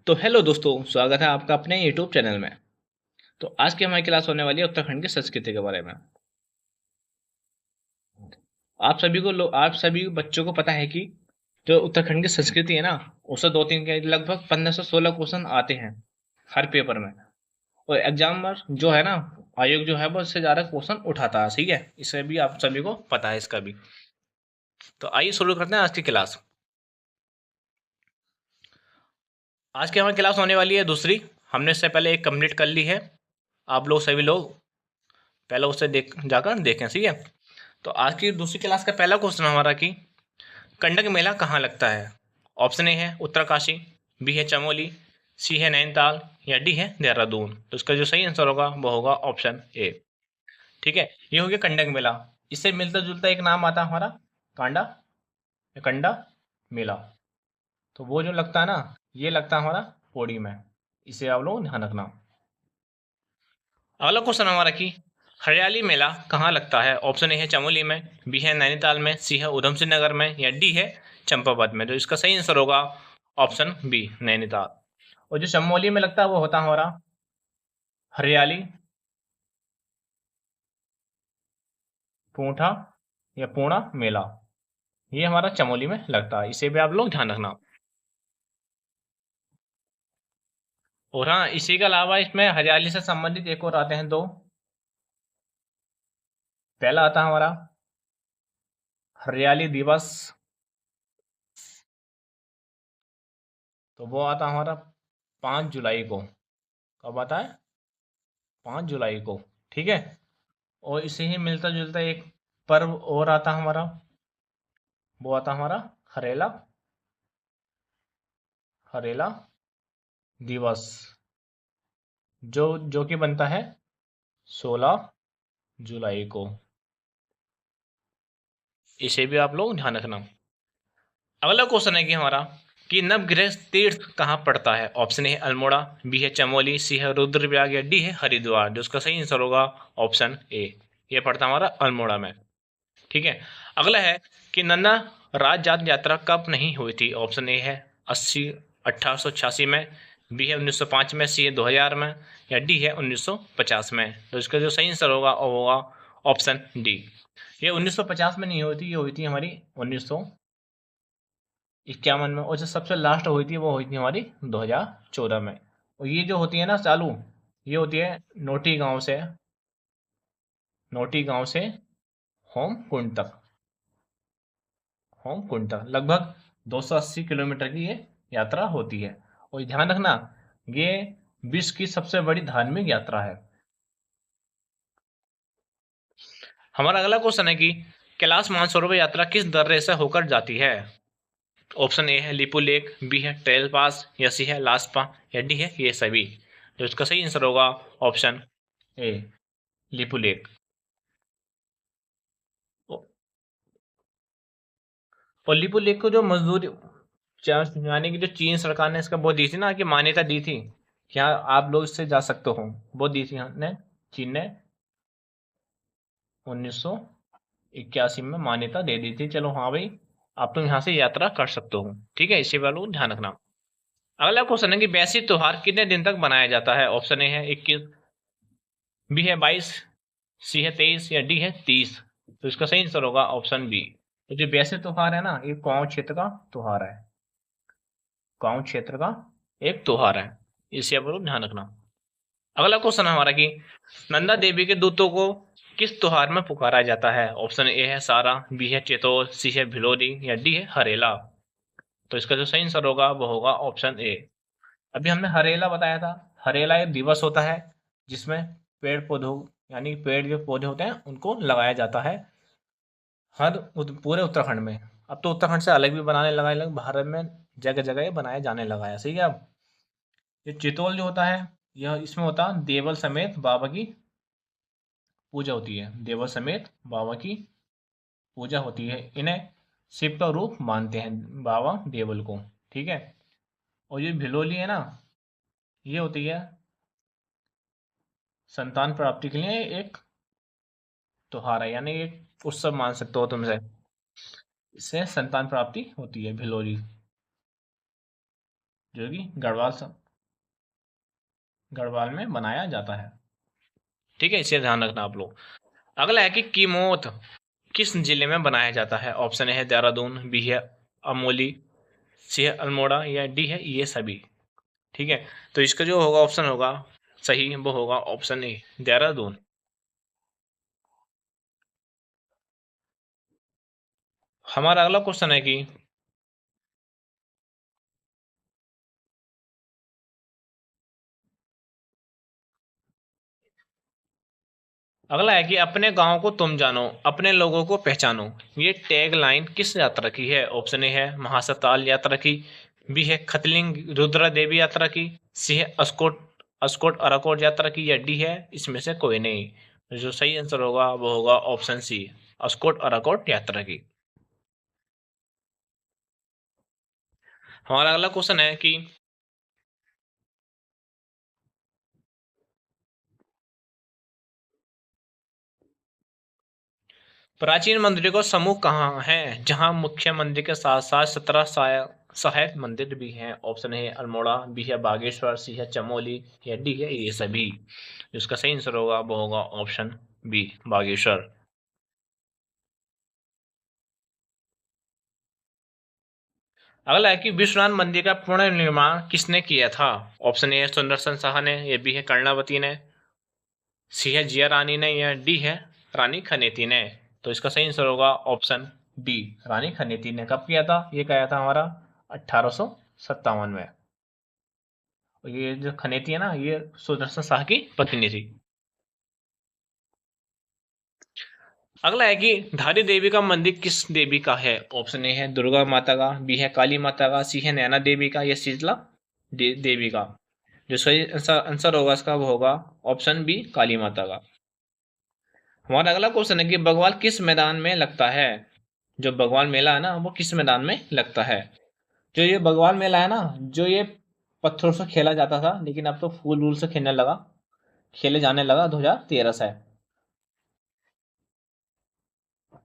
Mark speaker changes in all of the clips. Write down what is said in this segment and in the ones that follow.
Speaker 1: तो हेलो दोस्तों, स्वागत है आपका अपने यूट्यूब चैनल में। तो आज की हमारी क्लास होने वाली है उत्तराखंड की संस्कृति के बारे में। आप सभी बच्चों को पता है कि जो उत्तराखंड की संस्कृति है ना, उससे दो तीन के लगभग 15 से 16 क्वेश्चन आते हैं हर पेपर में। और एग्जामर जो है ना, आयोग जो है वो इससे ज्यादा क्वेश्चन उठाता है। ठीक है, इसे भी आप सभी को पता है इसका भी। तो आइए शुरू करते हैं आज की क्लास। आज की हमारी क्लास होने वाली है दूसरी। हमने इससे पहले एक कंप्लीट कर ली है। आप लोग सभी लोग पहले उसे जाकर देखें। ठीक है, तो आज की दूसरी क्लास का पहला क्वेश्चन हमारा कि कंडक मेला कहाँ लगता है। ऑप्शन ए है उत्तरकाशी, बी है चमोली, सी है नैनीताल या डी है देहरादून। तो इसका जो सही आंसर होगा वो होगा ऑप्शन ए। ठीक है, ये हो गया कंडक मेला। इससे मिलता जुलता एक नाम आता है हमारा कांडा या कंडा मेला। तो वो जो लगता है ना, ये लगता है हमारा पौड़ी में। इसे आप लोग ध्यान रखना। अगला क्वेश्चन हमारा कि हरियाली मेला कहाँ लगता है। ऑप्शन ए है चमोली में, बी है नैनीताल में, सी है उधम सिंह नगर में या डी है चंपावत में। तो इसका सही आंसर होगा ऑप्शन बी नैनीताल। और जो चमोली में लगता है वो होता है हमारा हरियाली पूठा या पूर्णा मेला। ये हमारा चमोली में लगता है, इसे भी आप लोग ध्यान रखना। और हाँ, इसी के अलावा इसमें हरियाली से संबंधित एक और आते हैं दो। पहला आता है हमारा हरियाली दिवस। तो वो आता है हमारा 5 जुलाई को। कब आता है? 5 जुलाई को। ठीक है, और इसे ही मिलता जुलता एक पर्व और आता हमारा, वो आता हमारा हरेला हरेला दिवस, जो जो कि बनता है 16 जुलाई को। इसे भी आप लोग ध्यान रखना। अगला क्वेश्चन है कि हमारा कि नवग्रह तीर्थ कहाँ पड़ता है। ऑप्शन ए है अल्मोड़ा, बी है चमोली, सी है रुद्रप्रयाग या डी है हरिद्वार। जो उसका सही आंसर होगा ऑप्शन ए। ये पड़ता है हमारा अल्मोड़ा में। ठीक है, अगला है कि नन्ना राज जात यात्रा कब नहीं हुई थी। ऑप्शन ए है 1886 में, बी है 1905 में, सी है 2000 में या डी है 1950 में। तो इसका जो सही आंसर होगा वो होगा ऑप्शन डी। ये 1950 में नहीं हुई थी, ये हुई थी हमारी 1951 में। और जो सबसे लास्ट हुई थी वो हुई थी हमारी 2014 में। और ये जो होती है ना चालू, ये होती है नोटी गांव से होम कुंड तक। होम कुंड तक लगभग 280 किलोमीटर की ये यात्रा होती है। और ध्यान रखना, ये विश्व की सबसे बड़ी धार्मिक यात्रा है। हमारा अगला क्वेश्चन है कि कैलाश मानसरोवर यात्रा किस दर्रे से होकर जाती है। ऑप्शन ए है लिपू लेक, बी है ट्रेल पास या सी है लास्पा या डी है ये सभी। तो इसका सही आंसर होगा ऑप्शन ए लिपू लेक। और लिपू लेक को जो मजदूरी यानी कि जो चीन सरकार ने इसका वो दी थी ना, कि मान्यता दी थी कि हाँ आप लोग इससे जा सकते हो, वो दी थी हमने चीन ने 1981 में मान्यता दे दी थी। चलो हाँ भाई, आप तुम यहाँ से यात्रा कर सकते हो। ठीक है, इसी वालों ध्यान रखना। अगला क्वेश्चन है कि बैसी त्योहार कितने दिन तक मनाया जाता है। ऑप्शन ए है 21, बी है 22, सी है 23 या डी है 30। तो इसका सही आंसर होगा ऑप्शन बी। तो जो बैसी त्योहार है ना, ये गाँव क्षेत्र का त्योहार है। गाँव क्षेत्र का एक त्योहार है, इसे आप लोग ध्यान रखना। अगला क्वेश्चन हमारा कि नंदा देवी के दूतों को किस त्योहार में पुकारा जाता है। ऑप्शन ए है सारा, बी है चेतोल, सी है भिलोरी या डी है हरेला। तो इसका जो सही आंसर होगा वो होगा ऑप्शन ए। अभी हमने हरेला बताया था। हरेला एक दिवस होता है जिसमें पेड़ पौधों यानी पेड़ जो पौधे होते हैं उनको लगाया जाता है पूरे उत्तराखंड में। अब तो उत्तराखंड से अलग भी बनाने लगा है, भारत में जगह जगह ये बनाया जाने लगा है। सही है। अब ये चितौल जो होता है, यह इसमें होता है देवल समेत बाबा की पूजा होती है। देवल समेत बाबा की पूजा होती है। इन्हें शिव का रूप मानते हैं बाबा देवल को। ठीक है, और ये भिलोली है ना, ये होती है संतान प्राप्ति के लिए एक त्योहार है, यानी एक उत्सव मान सकते हो तुमसे। इससे संतान प्राप्ति होती है भिलोरी। जो कि गढ़वाल में बनाया जाता है। ठीक है, इसे ध्यान रखना आप लोग। अगला है कि कीमोत किस जिले में बनाया जाता है? ऑप्शन ए है देहरादून, बी है अमोली, सी है अल्मोड़ा, या डी है ये सभी। ठीक है, तो इसका जो होगा ऑप्शन होगा सही, वो होगा ऑप्शन ए देहरादून। हमारा अगला क्वेश्चन है कि अगला है कि अपने गांव को तुम जानो, अपने लोगों को पहचानो, ये टैग लाइन किस यात्रा की है? ऑप्शन ए है महासताल यात्रा की, बी है खतलिंग रुद्रा देवी यात्रा की, सी है अस्कोट अस्कोट अराकोट यात्रा की, या डी है इसमें से कोई नहीं। जो सही आंसर होगा वो होगा ऑप्शन सी, अस्कोट अराकोट यात्रा की। हमारा अगला क्वेश्चन है कि प्राचीन मंदिरों का समूह कहाँ है जहाँ मुख्य मंदिर के साथ साथ 17 सहायक मंदिर भी हैं? ऑप्शन है अल्मोड़ा, बी है बागेश्वर, सी है चमोली, या डी है ये सभी। जिसका सही आंसर होगा वो होगा ऑप्शन बी बागेश्वर। अगला है कि विश्वनाथ मंदिर का पुनर्निर्माण किसने किया था? ऑप्शन ए है सुदर्शन शाह ने, या बी है कर्णावती ने, सी है जिया रानी ने, या डी है रानी खनेती ने। तो इसका सही आंसर होगा ऑप्शन डी रानी खनेती ने। कब किया था? ये किया था हमारा 1857 में। और ये जो खनेती है ना, ये सुदर्शन शाह की पत्नी थी। अगला है कि धारी देवी का मंदिर किस देवी का है? ऑप्शन ए है दुर्गा माता का, बी है काली माता का, सी है नैना देवी का, या शीतला देवी का। जो सही आंसर होगा इसका वो होगा ऑप्शन बी काली माता का। हमारा अगला क्वेश्चन है कि बगवाल किस मैदान में लगता है? जो बगवाल मेला है ना, वो किस मैदान में लगता है? जो ये बगवाल मेला है ना, जो ये पत्थरों से खेला जाता था, लेकिन अब तो फूल वूल से खेले जाने लगा 2013 से।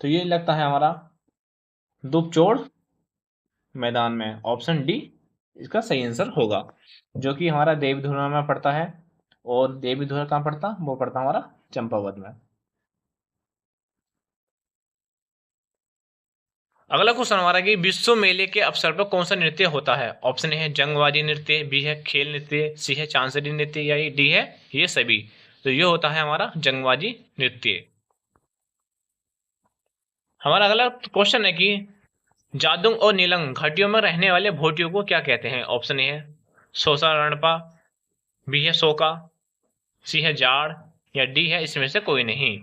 Speaker 1: तो ये लगता है हमारा दुपचोड़ मैदान में। ऑप्शन डी इसका सही आंसर होगा, जो कि हमारा देवधुरा में पड़ता है। और देवधुरा कहाँ पड़ता? वो पड़ता हमारा चंपावत में। अगला क्वेश्चन हमारा कि विश्व मेले के अवसर पर कौन सा नृत्य होता है? ऑप्शन ए है जंगबाजी नृत्य, बी है खेल नृत्य, सी है चांसरी नृत्य, या डी है ये सभी। तो ये होता है हमारा जंगबाजी नृत्य। हमारा अगला क्वेश्चन है कि जादुंग और नीलंग घाटियों में रहने वाले भोटियों को क्या कहते हैं? ऑप्शन ए है सोसा रणपा, बी है सोका, सी है जाड़, या डी है इसमें से कोई नहीं।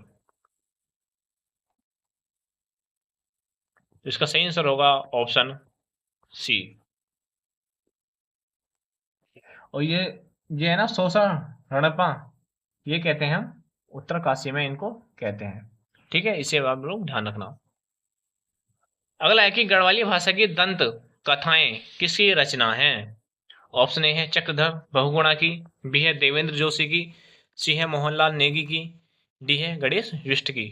Speaker 1: तो इसका सही आंसर होगा ऑप्शन सी। और ये है ना सोसा रणपा, ये कहते हैं हम उत्तरकाशी में इनको कहते हैं। ठीक है, इसे आप लोग ध्यान रखना। अगला है कि गढ़वाली भाषा की दंत कथाएं किसकी रचना है? ऑप्शन ए है चक्रधर बहुगुणा की, बी है देवेंद्र जोशी की, सी है मोहनलाल नेगी की, डी है गणेश विष्ट की।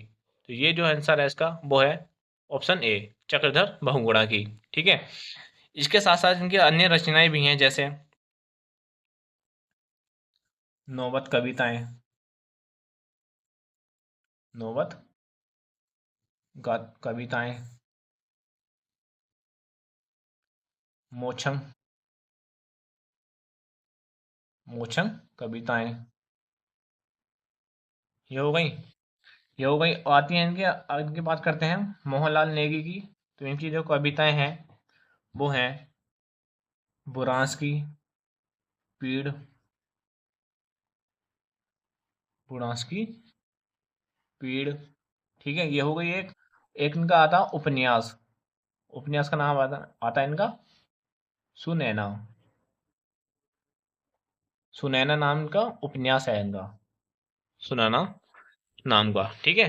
Speaker 1: तो ये जो आंसर है इसका वो है ऑप्शन ए चक्रधर बहुगुणा की। ठीक है, इसके साथ साथ इनकी अन्य रचनाएं भी हैं, जैसे नौबत कविताएं, नौबत कविताएं, मोक्षम मोक्षम कविताएं, ये हो गई। ये हो गई। आती हैं इनके, इनकी बात करते हैं मोहनलाल नेगी की। तो इनकी जो कविताएं हैं वो हैं बुरांस की पीड़, बुरांस की पीड़। ठीक है, ये हो गई एक। एक इनका आता उपन्यास, उपन्यास का नाम आता है इनका सुनैना। सुनैना नाम का उपन्यास है इनका, सुनैना नाम का। ठीक है,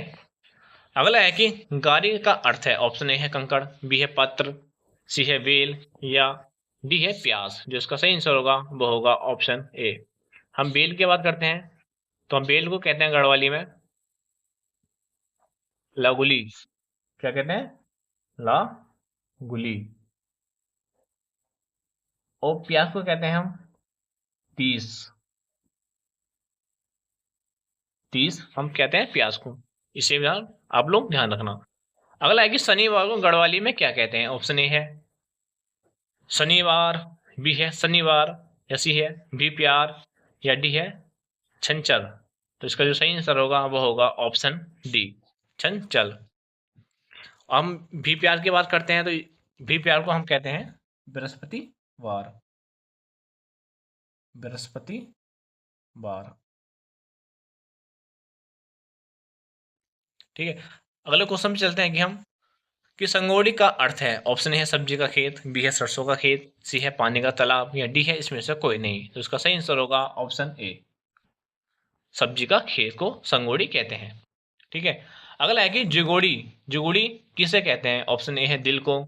Speaker 1: अगला है कि गारी का अर्थ है। ऑप्शन ए है कंकड़, बी है पत्र, सी है बेल, या डी है प्यास। जो इसका सही आंसर होगा वो होगा ऑप्शन ए। हम बेल की बात करते हैं, तो हम बेल को कहते हैं गढ़वाली में लगुली। क्या कहते हैं? ला गुली। और प्याज को कहते हैं हम 30। 30 हम कहते हैं प्याज को। इसे भी आप लोग ध्यान रखना। अगला है कि शनिवार को गढ़वाली में क्या कहते हैं। ऑप्शन ए है शनिवार, बी है शनिवार, या सी है भी प्यार, या डी है छंचल। तो इसका जो सही आंसर होगा वो होगा ऑप्शन डी, छंचल। हम भी प्यार की बात करते हैं तो भी प्यार को हम कहते हैं बृहस्पतिवार, बृहस्पतिवार। ठीक है, अगले क्वेश्चन पे चलते हैं कि हम कि संगोड़ी का अर्थ है। ऑप्शन ए है सब्जी का खेत, बी है सरसों का खेत, सी है पानी का तालाब, या डी है इसमें से कोई नहीं। तो इसका सही आंसर होगा ऑप्शन ए, सब्जी का खेत को संगोड़ी कहते हैं। ठीक है, अगला है कि जुगोड़ी, जुगोड़ी किसे कहते हैं। ऑप्शन ए है दिल को,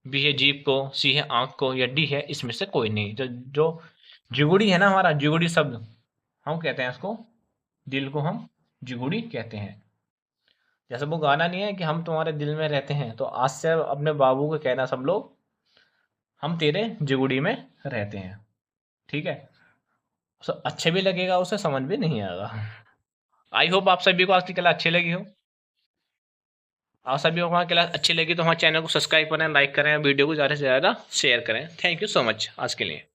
Speaker 1: बी है जीभ को, सी है आंख को, या डी है इसमें से कोई नहीं। जो जुगुड़ी है ना, हमारा जुगुड़ी शब्द, हम कहते हैं उसको, दिल को हम जुगुड़ी कहते हैं। जैसे वो गाना नहीं है कि हम तुम्हारे दिल में रहते हैं, तो आज से अपने बाबू को कहना सब लोग, हम तेरे जुगुड़ी में रहते हैं। ठीक है, अच्छे भी लगेगा, उसे समझ भी नहीं आएगा। आई होप आप सभी को आज की क्लास अच्छी लगी हो। आप सभी को हमारी क्लास अच्छी लगी तो हमारे चैनल को सब्सक्राइब करें, लाइक करें, वीडियो को ज़्यादा से ज़्यादा शेयर करें। थैंक यू सो मच आज के लिए।